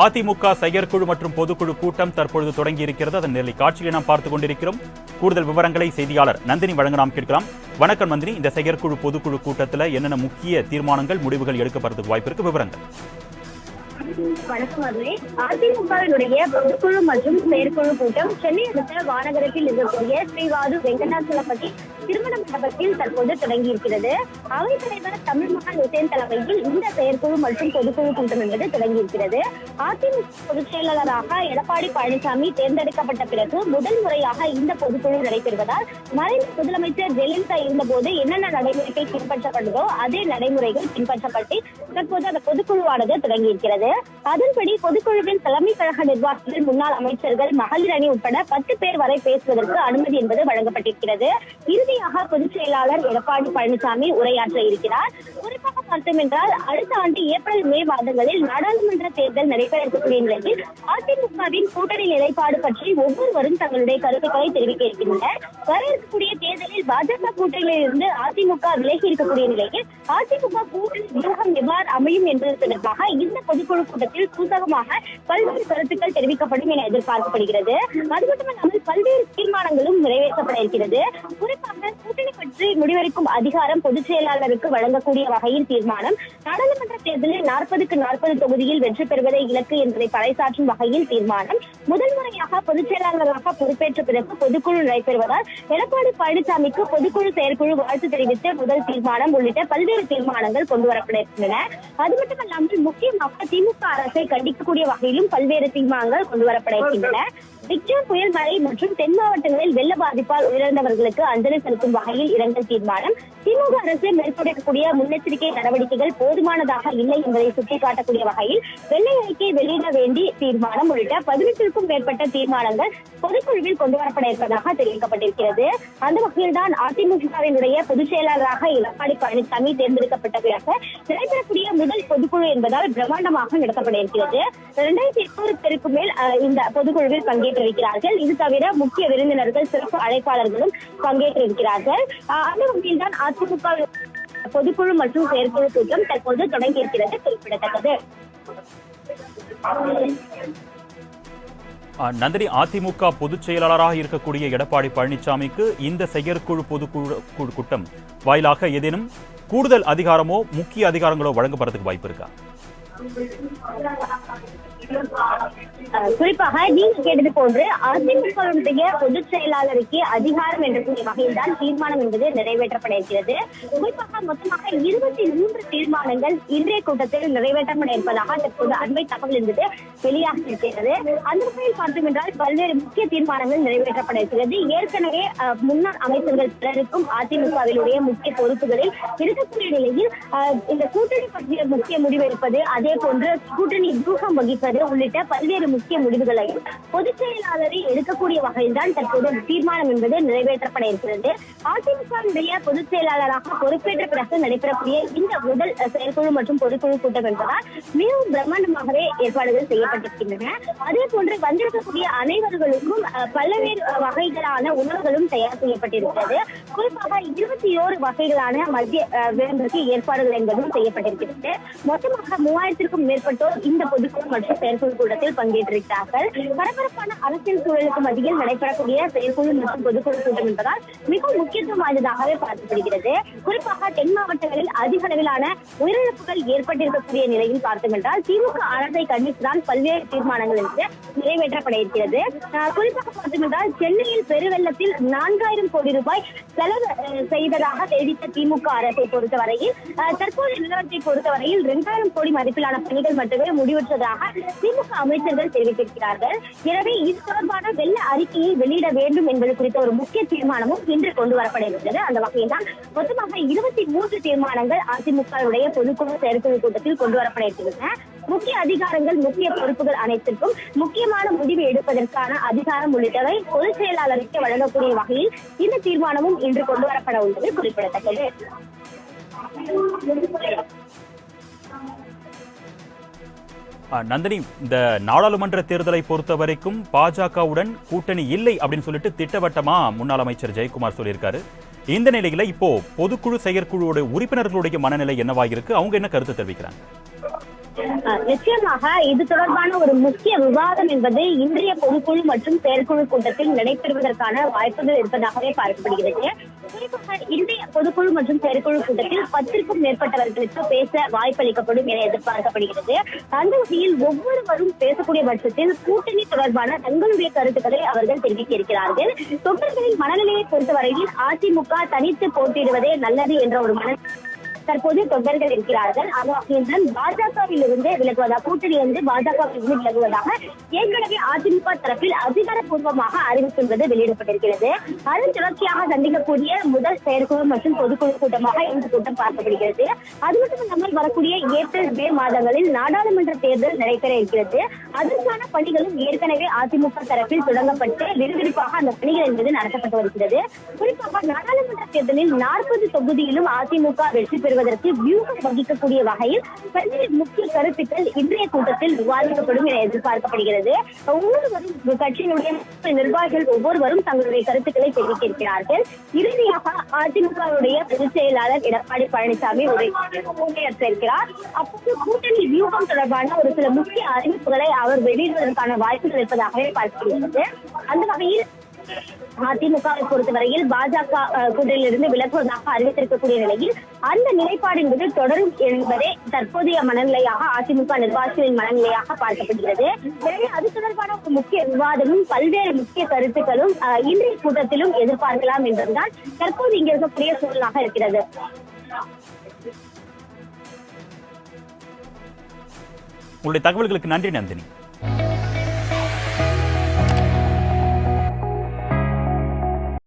அதிமுக செயற்குழு மற்றும் பொதுக்குழு கூட்டம் தற்பொழுது தொடங்கியிருக்கிறது. அதன் நேரலை காட்சியை நாம் பார்த்துக் கொண்டிருக்கிறோம். கூடுதல் விவரங்களை செய்தியாளர் நந்தினி வழங்க நாம் கேட்கலாம். வணக்கம் நந்தினி, இந்த செயற்குழு பொதுக்குழு கூட்டத்தில் என்னென்ன முக்கிய தீர்மானங்கள் முடிவுகள் எடுக்கப்படுறதுக்கு வாய்ப்பு இருக்கு? விவரங்கள். வணக்கம் மதுரை. அதிமுகவினுடைய பொதுக்குழு மற்றும் செயற்குழு கூட்டம் சென்னை அடுத்த வானகரத்தில் இருக்கக்கூடிய ஸ்ரீவாது வெங்கடாச்சலபதி திருமண மண்டபத்தில் தற்போது தொடங்கியிருக்கிறது. அவைத் தலைவர் தமிழ்மகன் உசேன் தலைமையில் இந்த செயற்குழு மற்றும் பொதுக்குழு கூட்டம் என்பது தொடங்கியிருக்கிறது. அதிமுக பொதுச் செயலாளராக எடப்பாடி பழனிசாமி தேர்ந்தெடுக்கப்பட்ட பிறகு முதல் முறையாக இந்த பொதுக்குழு நடைபெறுவதால் மறைந்த முதலமைச்சர் ஜெயலலிதா இருந்தபோது என்னென்ன நடைமுறைகள் பின்பற்றப்பட்டதோ அதே நடைமுறைகள் பின்பற்றப்பட்டு தற்போது அந்த பொதுக்குழுவானது தொடங்கியிருக்கிறது. அதன்படி பொதுக்குழுவின் தலைமை கழக நிர்வாகிகள், முன்னாள் அமைச்சர்கள், மகளிர் அணி உட்பட 10 பேர் வரை பேசுவதற்கு அனுமதி என்பது வழங்கப்பட்டிருக்கிறது. இறுதியாக பொதுச் செயலாளர் எடப்பாடி பழனிசாமி உரையாற்ற இருக்கிறார். குறிப்பாக பார்த்தோம் என்றால் அடுத்த ஆண்டு ஏப்ரல் மே மாதங்களில் நாடாளுமன்ற தேர்தல் நடைபெற இருக்கக்கூடிய நிலையில் அதிமுகவின் கூட்டணி நிலைப்பாடு பற்றி ஒவ்வொருவரும் தங்களுடைய கருத்துக்களை தெரிவிக்க இருக்கின்றனர். வர இருக்கக்கூடிய தேர்தலில் பாஜக கூட்டணியில் இருந்து அதிமுக விலகி இருக்கக்கூடிய நிலையில் அதிமுக கூட்டணி வியூகம் எவ்வாறு அமையும் என்பது தொடர்பாக இந்த பொதுக்குழு கூட்டத்தில் சூசகமாக பல்வேறு கருத்துக்கள் தெரிவிக்கப்படும் என எதிர்பார்க்கப்படுகிறது. அது மட்டுமல்லாமல் பல்வேறு தீர்மானங்களும் நிறைவேற்றப்பட இருக்கிறது. குறிப்பாக கூட்டணி பற்றி முடிவெடுக்கும் அதிகாரம் பொதுச் செயலாளருக்கு வழங்கக்கூடிய வகையில் தீர்மானம், நாடாளுமன்ற தேர்தலில் 40க்கு 40 தொகுதியில் வெற்றி பெறுவதை இலக்கு என்பதை பறைசாற்றும் வகையில் தீர்மானம், முதல் முறையாக பொதுச் செயலாளராக பொறுப்பேற்ற பிறகு பொதுக்குழு நடைபெறுவதால் எடப்பாடி பழனிசாமிக்கு பொதுக்குழு செயற்குழு வாழ்த்து தெரிவித்து முதல் தீர்மானம் உள்ளிட்ட பல்வேறு தீர்மானங்கள் கொண்டுவரப்பட இருக்கின்றன. அது மட்டுமல்லாமல் முக்கியமாக திமுக அரசை கண்டிக்கக்கூடிய வகையிலும் பல்வேறு தீர்மானங்கள் கொண்டுவரப்பட இருக்கின்றன. விக்ரம் புயல் மழை மற்றும் தென் மாவட்டங்களில் வெள்ள பாதிப்பால் உயிரிழந்தவர்களுக்கு அஞ்சலி செலுத்தும் வகையில் இரங்கல் தீர்மானம், திமுக அரசு மேற்கொள்ளக்கூடிய முன்னெச்சரிக்கை நடவடிக்கைகள் போதுமானதாக இல்லை என்பதை சுட்டிக்காட்டக்கூடிய வகையில் வெள்ளை அறிக்கை வெளியிட வேண்டி தீர்மானம் உள்ளிட்ட 18க்கும் மேற்பட்ட தீர்மானங்கள் பொதுக்குழுவில் கொண்டுவரப்பட இருப்பதாக தெரிவிக்கப்பட்டிருக்கிறது. அந்த வகையில் தான் அதிமுகவினுடைய பொதுச் செயலாளராக எடப்பாடி பழனிசாமி தேர்ந்தெடுக்கப்பட்ட பிறகு நடைபெறக்கூடிய முதல் பொதுக்குழு என்பதால் பிரம்மாண்டமாக நடத்தப்பட இருக்கிறது. 2800 பேருக்கு மேல் இந்த பொதுக்குழுவில் பங்கேற்றிருக்கிறார்கள். இது தவிர முக்கிய விருந்தினர்கள், சிறப்பு அழைப்பாளர்களும் பங்கேற்றிருக்கிறார்கள். அந்த வகையில் தான் அதிமுக பொதுக்குழு மற்றும் செயற்குழு கூட்டம் தற்போது தொடங்கியிருக்கிறது குறிப்பிடத்தக்கது. நந்தினி, அதிமுக பொதுச் செயலாளராக இருக்கக்கூடிய எடப்பாடி பழனிசாமிக்கு இந்த செயற்குழு பொதுக்குழு கூட்டம் வாயிலாக ஏதேனும் கூடுதல் அதிகாரமோ முக்கிய அதிகாரங்களோ வழங்கப்படுறதுக்கு வாய்ப்பு இருக்கா? குறிப்பாக நீங்க கேட்டது போன்று அதிமுகவுடைய பொதுச் செயலாளருக்கு அதிகாரம் என்ற வகையில் தான் தீர்மானம் என்பது நிறைவேற்றப்பட இருக்கிறது. குறிப்பாக மொத்தமாக 23 தீர்மானங்கள் இன்றைய கூட்டத்தில் நிறைவேற்றப்பட இருப்பதாக தற்போது அண்மை தகவல் என்பது வெளியாக இருக்கிறது. அந்த வகையில் பார்த்தோம் என்றால் பல்வேறு முக்கிய தீர்மானங்கள் நிறைவேற்றப்பட இருக்கிறது. ஏற்கனவே முன்னாள் அமைச்சர்கள் சிலருக்கும் அதிமுகவினுடைய முக்கிய பொறுப்புகளில் இருக்கக்கூடிய நிலையில் இந்த கூட்டணி பற்றிய முக்கிய முடிவு எடுப்பது, அதே போன்று கூட்டணி வியூகம் வகிப்பது உள்ளிட்ட பல்வேறு முக்கிய முடிவுகளையும் பொதுச் செயலாளரை எடுக்கக்கூடிய வகையில் தான் தற்போது தீர்மானம் என்பது நிறைவேற்றப்பட இருக்கிறது. அதிமுகவுடைய பொதுச் செயலாளராக பொறுப்பேற்ற பிறகு நடைபெறக்கூடிய இந்த முதல் செயற்குழு மற்றும் பொதுக்குழு கூட்டம் என்பதால் மிகவும் பிரம்மாண்டமாகவே ஏற்பாடுகள் செய்யப்பட்டிருக்கின்றன. அதே போன்று வந்திருக்கக்கூடிய அனைவர்களுக்கும் பல்வேறு வகைகளான உணவுகளும் தயார் செய்யப்பட்டிருக்கிறது. குறிப்பாக 21 வகைகளான மத்திய விருந்துக்கு ஏற்பாடுகள் என்பதும் செய்யப்பட்டிருக்கிறது. மொத்தமாக 3000க்கும் மேற்பட்டோர் இந்த பொதுக்குழு மற்றும் செயற்குழு கூட்டத்தில் பங்கேற்றிருக்கிறார்கள். பரபரப்பான அரசியல் சூழலுக்கு மத்தியில் நடைபெறக்கூடிய செயற்குழு மற்றும் பொதுக்குழு கூட்டம் என்பதால் மிகவும் முக்கியத்துவம் வாய்ந்ததாகவே பார்க்கப்படுகிறது. குறிப்பாக தென் மாவட்டங்களில் அதிக அளவிலான உயிரிழப்புகள் ஏற்பட்டிருக்கக்கூடிய நிலையில் பார்த்தோம் என்றால் திமுக அரசை கண்டித்துதான் பல்வேறு தீர்மானங்கள் என்று நிறைவேற்றப்பட இருக்கிறது. குறிப்பாக பார்த்தோம் என்றால் சென்னையில் பெருவெள்ளத்தில் 4000 கோடி ரூபாய் செலவு செய்ததாக தெரிவித்த திமுக அரசை பொறுத்தவரையில் தற்போது நிலவரத்தை பொறுத்தவரையில் 2000 கோடி மதிப்பிலான பணிகள் மட்டுமே முடிவுற்றதாக திமுக அமைச்சர்கள் தெரிவித்திருக்கிறார்கள். எனவே இது தொடர்பான வெள்ள அறிக்கையை வெளியிட வேண்டும் என்பது குறித்த ஒரு முக்கிய தீர்மானமும் இன்று கொண்டு வரப்பட இருக்கிறது. அந்த வகையில் தான் மொத்தமாக 23 தீர்மானங்கள் அதிமுகவுடைய பொதுக்குழு செயற்குழு கூட்டத்தில் கொண்டு வரப்பட இருக்கின்றன. முக்கிய அதிகாரங்கள், முக்கிய பொறுப்புகள் அனைத்திற்கும் முக்கியமான முடிவு எடுப்பதற்கான அதிகாரம் உள்ளிட்டவை பொதுச் செயலாளருக்கு வழங்கக்கூடிய வகையில் இந்த தீர்மானமும் இன்று கொண்டு வரப்பட உள்ளது குறிப்பிடத்தக்கது. நந்தினி, இந்த நாடாளுமன்ற தேர்தலை பொறுத்த வரைக்கும் பாஜகவுடன் கூட்டணி இல்லை அப்படின்னு சொல்லிட்டு திட்டவட்டமா முன்னாள் அமைச்சர் ஜெயக்குமார் சொல்லியிருக்காரு. இந்த நிலையில இப்போ பொதுக்குழு செயற்குழுவோட உறுப்பினர்களுடைய மனநிலை என்னவா இருக்கு? அவங்க என்ன கருத்து தெரிவிக்கிறாங்க? நிச்சயமாக இது தொடர்பான ஒரு முக்கிய விவாதம் என்பது இன்றைய பொதுக்குழு மற்றும் செயற்குழு கூட்டத்தில் நடைபெறுவதற்கான வாய்ப்புகள் இருப்பதாகவே பார்க்கப்படுகிறது. குறிப்பாக இன்றைய பொதுக்குழு மற்றும் செயற்குழு கூட்டத்தில் 10க்கும் மேற்பட்டவர்களுக்கு பேச வாய்ப்பளிக்கப்படும் என எதிர்பார்க்கப்படுகிறது. அந்த வகையில் ஒவ்வொருவரும் பேசக்கூடிய பட்சத்தில் கூட்டணி தொடர்பான தங்களுடைய கருத்துக்களை அவர்கள் தெரிவிக்க இருக்கிறார்கள். தொண்டர்களின் மனநிலையை பொறுத்தவரையில் அதிமுக தனித்து போட்டியிடுவதே நல்லது என்ற ஒரு தற்போது தொண்டர்கள் இருக்கிறார்கள். அதன் பாஜகவில் இருந்து விலகுவதாக கூட்டணியிலிருந்து பாஜகவில் இருந்து விலகுவதாக ஏற்கனவே அதிமுக தரப்பில் அதிகாரப்பூர்வமாக அறிவித்துள்ளது வெளியிடப்பட்டிருக்கிறது. அதன் தொடர்ச்சியாக சந்திக்கக்கூடிய முதல் செயற்குழு மற்றும் பொதுக்குழு கூட்டமாக இந்த கூட்டம் பார்க்கப்படுகிறது. அது மட்டுமல்லாமல் வரக்கூடிய ஏப்ரல் மே மாதங்களில் நாடாளுமன்ற தேர்தல் நடைபெற இருக்கிறது. அதற்கான பணிகளும் ஏற்கனவே அதிமுக தரப்பில் தொடங்கப்பட்டு விறுவிறுப்பாக அந்த பணிகள் என்பது நடத்தப்பட்டு வருகிறது. குறிப்பாக நாடாளுமன்ற தேர்தலில் 40 தொகுதியிலும் அதிமுக வெற்றி பெறுவதற்கு வியூகம் வகிக்கக்கூடிய வகையில் பல்வேறு முக்கிய கருத்துக்கள் இன்றைய கூட்டத்தில் விவாதிக்கப்படும் என எதிர்பார்க்கப்படுகிறது. ஒவ்வொருவரும் கட்சியினுடைய நிர்வாகிகள் ஒவ்வொருவரும் தங்களுடைய கருத்துக்களை தெரிவிக்க இருக்கிறார்கள். இறுதியாக அதிமுகவுடைய பொதுச் செயலாளர் எடப்பாடி பழனிசாமி உரையாற்ற இருக்கிறார். அப்போது கூட்டணி வியூகம் தொடர்பான ஒரு சில முக்கிய அறிவிப்புகளை அவர் வெளியிடுவதற்கான வாய்ப்புகள் இருப்பதாகவே பார்க்கப்படுகிறது. அந்த வகையில் அதிமுகவை பொறுத்தவரையில் பாஜக கூட்டணியிலிருந்து விலகுவதாக அறிவித்திருக்கக்கூடிய நிலையில் அந்த நிலைப்பாடு என்பது தொடரும் என்பதே தற்போதைய மனநிலையாக அதிமுக நிர்வாகிகளின் மனநிலையாக பார்க்கப்படுகிறது. எனவே அது தொடர்பான ஒரு முக்கிய விவாதமும் பல்வேறு முக்கிய கருத்துக்களும் இன்றைய கூட்டத்திலும் எதிர்பார்க்கலாம் என்பதுதான் தற்போது இங்க இருக்கக்கூடிய சூழலாக இருக்கிறது. உங்களுடைய தகவல்களுக்கு நன்றி நந்தினி.